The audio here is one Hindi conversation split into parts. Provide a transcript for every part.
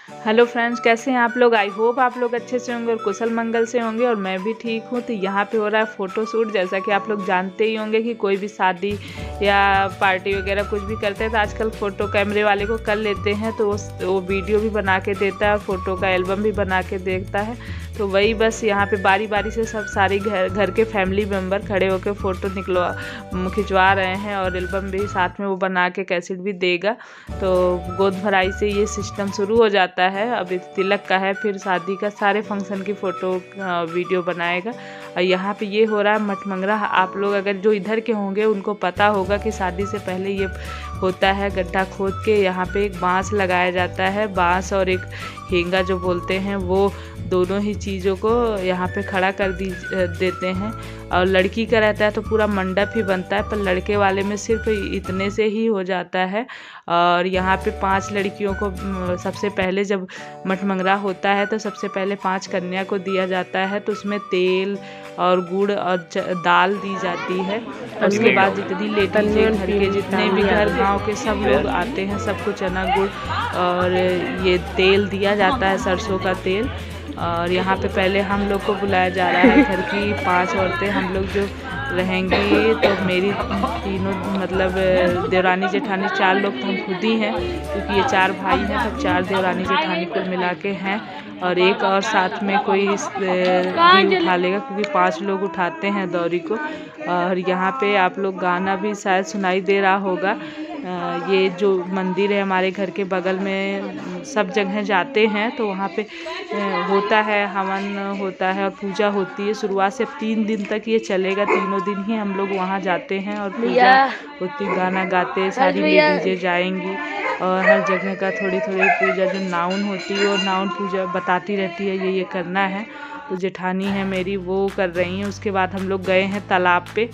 हेलो फ्रेंड्स, कैसे हैं आप लोग। आई होप आप लोग अच्छे से होंगे और कुशल मंगल से होंगे और मैं भी ठीक हूँ। तो यहाँ पे हो रहा है फ़ोटो शूट। जैसा कि आप लोग जानते ही होंगे कि कोई भी शादी या पार्टी वगैरह कुछ भी करते हैं तो आजकल फ़ोटो कैमरे वाले को कर लेते हैं, तो वो वीडियो भी बना के देता है और फ़ोटो का एल्बम भी बना के देता है। तो वही बस यहाँ पे बारी बारी से सब सारी घर के फैमिली मेम्बर खड़े होकर फ़ोटो खिंचवा रहे हैं और एल्बम भी साथ में वो बना के कैसेट भी देगा। तो गोद भराई से ये सिस्टम शुरू हो जाता है। अभी तिलक का है, फिर शादी का, सारे फंक्शन की फ़ोटो वीडियो बनाएगा। और यहाँ पे ये हो रहा है मठमंगरा। आप लोग अगर जो इधर के होंगे उनको पता होगा कि शादी से पहले ये होता है, गड्ढा खोद के यहाँ पे एक बांस लगाया जाता है। बांस और एक हेंगा जो बोलते हैं, वो दोनों ही चीज़ों को यहाँ पे खड़ा कर देते हैं। और लड़की का रहता है तो पूरा मंडप ही बनता है, पर लड़के वाले में सिर्फ इतने से ही हो जाता है। और यहाँ पे 5 लड़कियों को सबसे पहले जब मठमंगरा होता है तो सबसे पहले 5 कन्या को दिया जाता है। तो उसमें तेल और गुड़ और दाल दी जाती है। उसके बाद जितनी लेडीज घर के जितने भी घर गांव के सब लोग आते हैं, सबको चना गुड़ और ये तेल दिया जाता है, सरसों का तेल। और यहाँ पे पहले हम लोग को बुलाया जा रहा है। घर की 5 औरतें हम लोग जो रहेंगी, तो मेरी तीनों मतलब देवरानी जेठानी 4 लोग तो हम खुद ही हैं, क्योंकि ये 4 भाई हैं, तो 4 देवरानी जेठानी कुल मिला के हैं। और एक और साथ में कोई भी उठा लेगा, क्योंकि 5 लोग उठाते हैं दौरी को। और यहाँ पे आप लोग गाना भी शायद सुनाई दे रहा होगा। ये जो मंदिर है हमारे घर के बगल में, सब जगह जाते हैं तो वहाँ पे होता है, हवन होता है और पूजा होती है। शुरुआत से 3 दिन तक ये चलेगा, तीनों दिन ही हम लोग वहाँ जाते हैं और पूजा होती, गाना गाते सारी लेडीजें जाएंगी। और हर जगह का थोड़ी थोड़ी पूजा जो नाउन होती है वो नाउन पूजा बताती रहती है, ये करना है। तो जेठानी है मेरी, वो कर रही हैं। उसके बाद हम लोग गए हैं तालाब पे,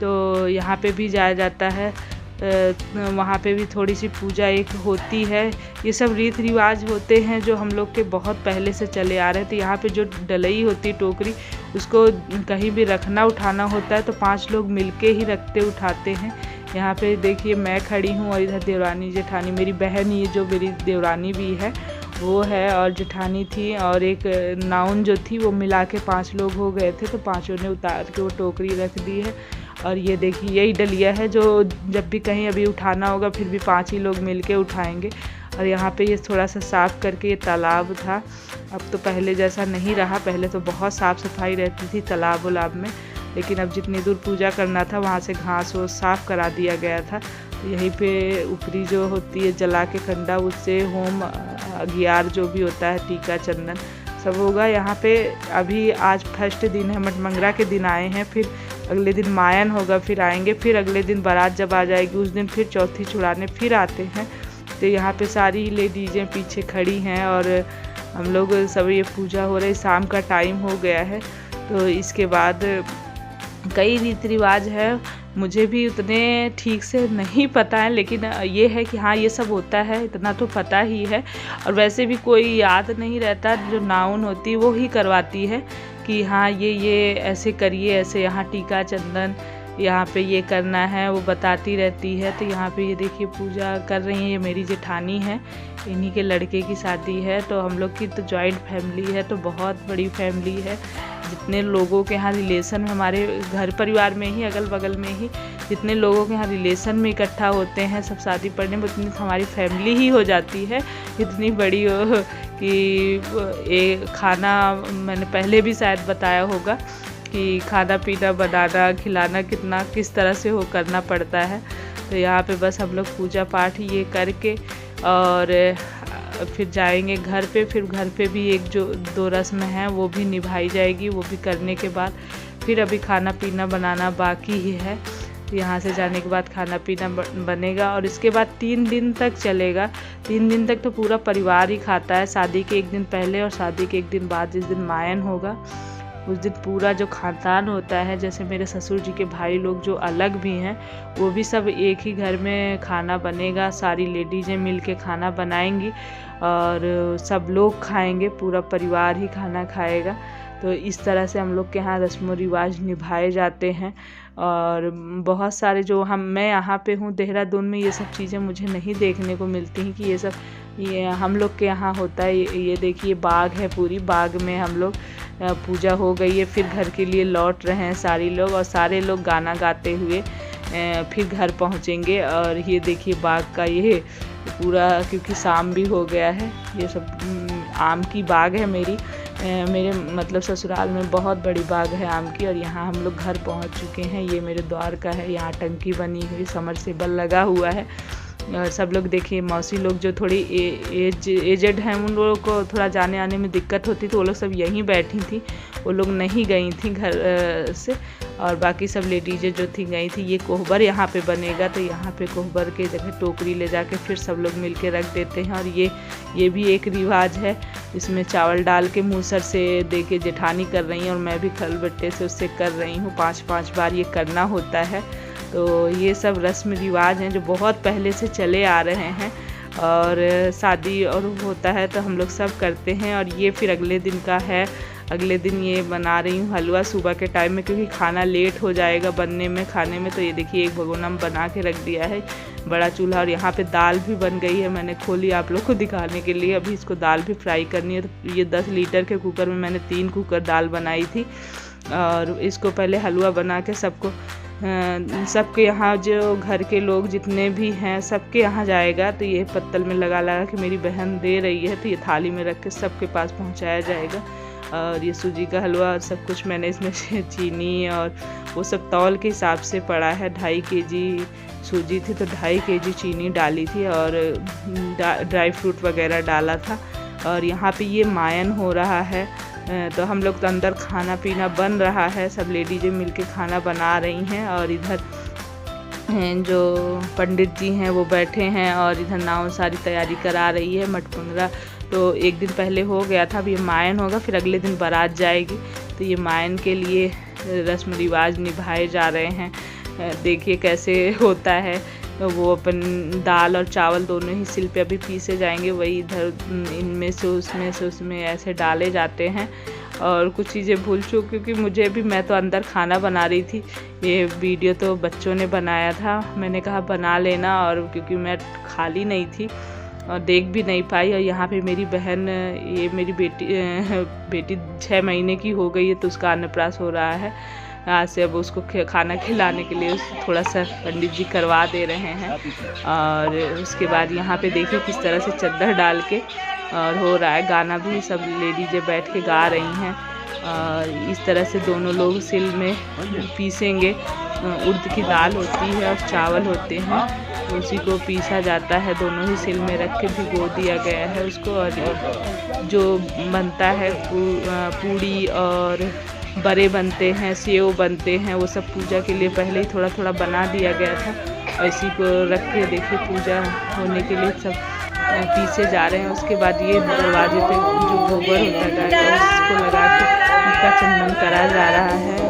तो यहाँ पे भी जाया जाता है। वहाँ पे भी थोड़ी सी पूजा एक होती है। ये सब रीति रिवाज होते हैं जो हम लोग के बहुत पहले से चले आ रहे थे। यहाँ पे जो डलई होती है, टोकरी, उसको कहीं भी रखना उठाना होता है तो 5 लोग मिलके ही रखते उठाते हैं। यहाँ पे देखिए मैं खड़ी हूँ और इधर देवरानी जेठानी, मेरी बहन, ये जो मेरी देवरानी भी है वो है, और जेठानी थी, और एक नाउन जो थी वो मिला के 5 लोग हो गए थे। तो 5ों ने उतार के वो टोकरी रख दी है। और ये देखिए यही डलिया है जो जब भी कहीं अभी उठाना होगा फिर भी 5 ही लोग मिलके उठाएंगे। और यहाँ पे ये थोड़ा सा साफ़ करके, ये तालाब था, अब तो पहले जैसा नहीं रहा। पहले तो बहुत साफ़ सफाई रहती थी तालाब उलाब में, लेकिन अब जितनी दूर पूजा करना था वहाँ से घास वो साफ़ करा दिया गया था। तो यहीं पे ऊपरी जो होती है जला के कंडा, उससे होम अगियार जो भी होता है, टीका चंदन सब होगा यहाँ पे। अभी आज फर्स्ट दिन है, मठमंगरा के दिन आए हैं, फिर अगले दिन मायन होगा, फिर आएंगे, फिर अगले दिन बारात जब आ जाएगी उस दिन फिर चौथी छुड़ाने फिर आते हैं। तो यहाँ पे सारी लेडीजें पीछे खड़ी हैं और हम लोग सब, ये पूजा हो रही, शाम का टाइम हो गया है। तो इसके बाद कई रीति रिवाज है, मुझे भी उतने ठीक से नहीं पता है, लेकिन ये है कि हाँ ये सब होता है, इतना तो पता ही है। और वैसे भी कोई याद नहीं रहता, जो नाउन होती है वो ही करवाती है कि हाँ ये ऐसे करिए, ऐसे यहाँ टीका चंदन यहाँ पे ये करना है, वो बताती रहती है। तो यहाँ पे ये देखिए पूजा कर रही हैं, ये मेरी जेठानी है, इन्हीं के लड़के की शादी है। तो हम लोग की तो जॉइंट फैमिली है, तो बहुत बड़ी फैमिली है। जितने लोगों के यहाँ रिलेशन में, हमारे घर परिवार में ही, अगल बगल में ही जितने लोगों के यहाँ रिलेशन में इकट्ठा होते हैं सब शादी पड़ने में, उतनी हमारी फैमिली ही हो जाती है, इतनी बड़ी कि एक खाना, मैंने पहले भी शायद बताया होगा कि खाना पीना बनाना खिलाना किस तरह से हो करना पड़ता है। तो यहाँ पे बस हम लोग पूजा पाठ ये करके और फिर जाएंगे घर पे। फिर घर पे भी एक जो 2 रस्म हैं वो भी निभाई जाएगी, वो भी करने के बाद फिर अभी खाना पीना बनाना बाकी ही है। यहाँ से जाने के बाद खाना पीना बनेगा और इसके बाद 3 दिन तक चलेगा। 3 दिन तक तो पूरा परिवार ही खाता है, शादी के 1 दिन पहले और शादी के 1 दिन बाद, जिस दिन मायन होगा उस दिन पूरा जो खानदान होता है, जैसे मेरे ससुर जी के भाई लोग जो अलग भी हैं, वो भी सब एक ही घर में खाना बनेगा। सारी लेडीजें मिल के खाना बनाएंगी और सब लोग खाएंगे, पूरा परिवार ही खाना खाएगा। तो इस तरह से हम लोग के यहाँ रस्म रिवाज निभाए जाते हैं। और बहुत सारे जो मैं यहाँ पे हूँ देहरादून में, ये सब चीज़ें मुझे नहीं देखने को मिलती हैं कि ये सब ये हम लोग के यहाँ होता है। ये देखिए बाग है, पूरी बाग में हम लोग पूजा हो गई है, फिर घर के लिए लौट रहे हैं सारे लोग, और सारे लोग गाना गाते हुए फिर घर पहुँचेंगे। और ये देखिए बाग का ये पूरा, क्योंकि शाम भी हो गया है। ये सब आम की बाग है मेरे मतलब ससुराल में बहुत बड़ी बाग है आम की। और यहाँ हम लोग घर पहुँच चुके हैं। ये मेरे द्वार का है, यहाँ टंकी बनी हुई, समरसेबल लगा हुआ है। और सब लोग देखिए, मौसी लोग जो थोड़ी एजेड हैं, उन लोगों को थोड़ा जाने आने में दिक्कत होती, तो वो लोग सब यहीं बैठी थी, वो लोग नहीं गई थी घर से। और बाकी सब लेडीज़ें जो थी गई थी। ये कोहबर यहाँ पे बनेगा, तो यहाँ पे कोहबर के जगह टोकरी ले जाके फिर सब लोग मिल के रख देते हैं। और ये भी एक रिवाज है, इसमें चावल डाल के मूसर से दे के जेठानी कर रही हैं, और मैं भी खलबट्टे से उससे कर रही हूँ। 5-5 बार ये करना होता है। तो ये सब रस्म रिवाज हैं जो बहुत पहले से चले आ रहे हैं, और शादी और होता है तो हम लोग सब करते हैं। और ये फिर अगले दिन का है। अगले दिन ये बना रही हूँ हलवा सुबह के टाइम में, क्योंकि खाना लेट हो जाएगा बनने में, खाने में। तो ये देखिए एक भगोना में बना के रख दिया है, बड़ा चूल्हा। और यहाँ पे दाल भी बन गई है, मैंने खोली आप लोग को दिखाने के लिए। अभी इसको दाल भी फ्राई करनी है। तो ये 10 लीटर के कुकर में मैंने 3 कुकर दाल बनाई थी। और इसको पहले हलवा बना के सबके यहाँ जो घर के लोग जितने भी हैं सबके यहाँ जाएगा। तो ये पत्तल में लगा के मेरी बहन दे रही है, तो ये थाली में रख के सबके पास पहुँचाया जाएगा। और ये सूजी का हलवा और सब कुछ मैंने इसमें चीनी और वो सब तौल के हिसाब से पड़ा है। 2.5 kg सूजी थी तो 2.5 kg चीनी डाली थी, और ड्राई फ्रूट वगैरह डाला था। और यहाँ पे ये मायन हो रहा है, तो हम लोग तो अंदर खाना पीना बन रहा है, सब लेडीजें मिलके खाना बना रही हैं। और इधर जो पंडित जी हैं वो बैठे हैं, और इधर नाव सारी तैयारी करा रही है। मटपुंदरा तो एक दिन पहले हो गया था, अब ये मायन होगा, फिर अगले दिन बारात जाएगी। तो ये मायन के लिए रस्म रिवाज निभाए जा रहे हैं। देखिए कैसे होता है। तो वो अपन दाल और चावल दोनों ही सिल पे अभी पीसे जाएंगे, वही इधर इनमें से उसमें ऐसे डाले जाते हैं। और कुछ चीज़ें भूल चुकी, क्योंकि मैं तो अंदर खाना बना रही थी। ये वीडियो तो बच्चों ने बनाया था, मैंने कहा बना लेना, और क्योंकि मैं खाली नहीं थी और देख भी नहीं पाई। और यहाँ पे मेरी बहन, ये मेरी बेटी 6 महीने की हो गई है, तो उसका अन्नप्राश हो रहा है आज से। अब उसको खाना खिलाने के लिए थोड़ा सा पंडित जी करवा दे रहे हैं। और उसके बाद यहाँ पे देखिए किस तरह से चद्दर डाल के और हो रहा है। गाना भी सब लेडीजें बैठ के गा रही हैं। और इस तरह से दोनों लोग सिल में पीसेंगे। उड़द की दाल होती है और चावल होते हैं, उसी को पीसा जाता है, दोनों ही सिल में रख के भिगो दिया गया है उसको। और जो बनता है पूड़ी और बड़े बनते हैं, सेव बनते हैं, वो सब पूजा के लिए पहले ही थोड़ा थोड़ा बना दिया गया था। और इसी को रख के देखिए पूजा होने के लिए सब पीछे जा रहे हैं। उसके बाद ये दरवाजे पे जो गोबर होता है उसको लगा के उनका चंदन करा जा रहा है।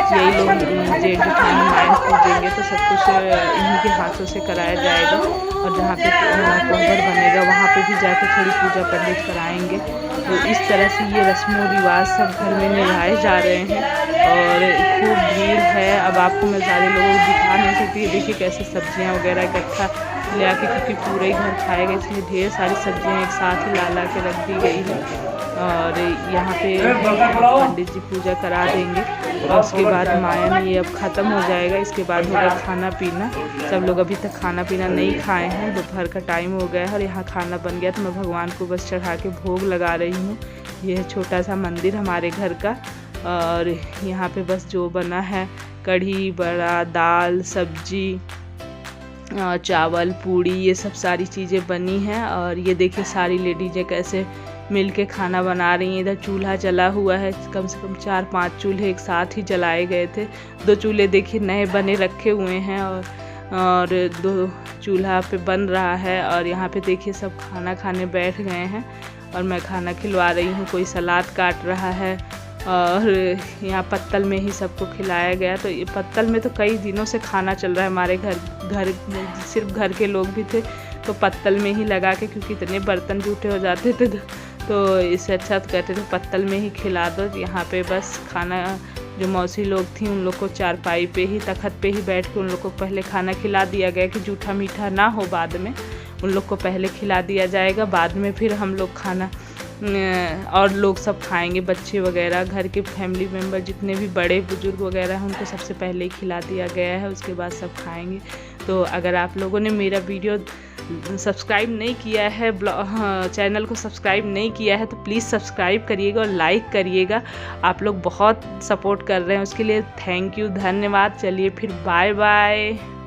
यही लोग जेठ जेठानी मायन पूजेंगे, तो सब कुछ इन्हीं के हाथों से कराया जाएगा। और जहाँ पे कोहबर बनेगा वहाँ पे भी जाके थोड़ी पूजा पंडित कराएंगे। तो इस तरह से ये रस्मों रिवाज सब घर में निभाए जा रहे हैं। और खूब भीड़ है। अब आपको मैं सारे लोगों को दिखा नहीं सकती। देखिए कैसे सब्जियां वगैरह इकट्ठा ले आके, क्योंकि पूरे ही घर खाएगा, इसलिए ढेर सारी सब्जियां एक साथ ही ला के रख दी गई है। और यहाँ पे पंडित जी पूजा करा देंगे। और उसके बाद मायन ये अब ख़त्म हो जाएगा। इसके बाद होगा खाना पीना। सब लोग अभी तक खाना पीना नहीं खाए हैं, दोपहर का टाइम हो गया है और यहाँ खाना बन गया, तो मैं भगवान को बस चढ़ा के भोग लगा रही हूँ। ये है छोटा सा मंदिर हमारे घर का। और यहाँ पे बस जो बना है कढ़ी, बड़ा, दाल, सब्जी, चावल, पूड़ी, ये सब सारी चीज़ें बनी हैं। और ये देखिए सारी लेडीजें कैसे मिल के खाना बना रही हैं। इधर चूल्हा जला हुआ है, कम से कम 4-5 चूल्हे एक साथ ही जलाए गए थे। 2 चूल्हे देखिए नए बने रखे हुए हैं, और 2 चूल्हा पे बन रहा है। और यहाँ पे देखिए सब खाना खाने बैठ गए हैं, और मैं खाना खिलवा रही हूँ। कोई सलाद काट रहा है, और यहाँ पत्तल में ही सबको खिलाया गया। तो ये पत्तल में तो कई दिनों से खाना चल रहा है हमारे घर सिर्फ घर के लोग भी थे तो पत्तल में ही लगा के, क्योंकि इतने बर्तन जूठे हो जाते थे तो इससे अच्छा तो कहते थे पत्तल में ही खिला दो। यहाँ पे बस खाना, जो मौसी लोग थी उन लोग को चारपाई पे ही, तखत पे ही बैठ के उन लोग को पहले खाना खिला दिया गया कि जूठा मीठा ना हो बाद में। उन लोग को पहले खिला दिया जाएगा, बाद में फिर हम लोग खाना और लोग सब खाएंगे, बच्चे वगैरह, घर के फैमिली मेम्बर जितने भी बड़े बुजुर्ग वगैरह हैं उनको सबसे पहले ही खिला दिया गया है, उसके बाद सब खाएंगे। तो अगर आप लोगों ने मेरा वीडियो सब्सक्राइब नहीं किया है, चैनल को सब्सक्राइब नहीं किया है, तो प्लीज़ सब्सक्राइब करिएगा और लाइक करिएगा। आप लोग बहुत सपोर्ट कर रहे हैं, उसके लिए थैंक यू, धन्यवाद। चलिए फिर बाय बाय।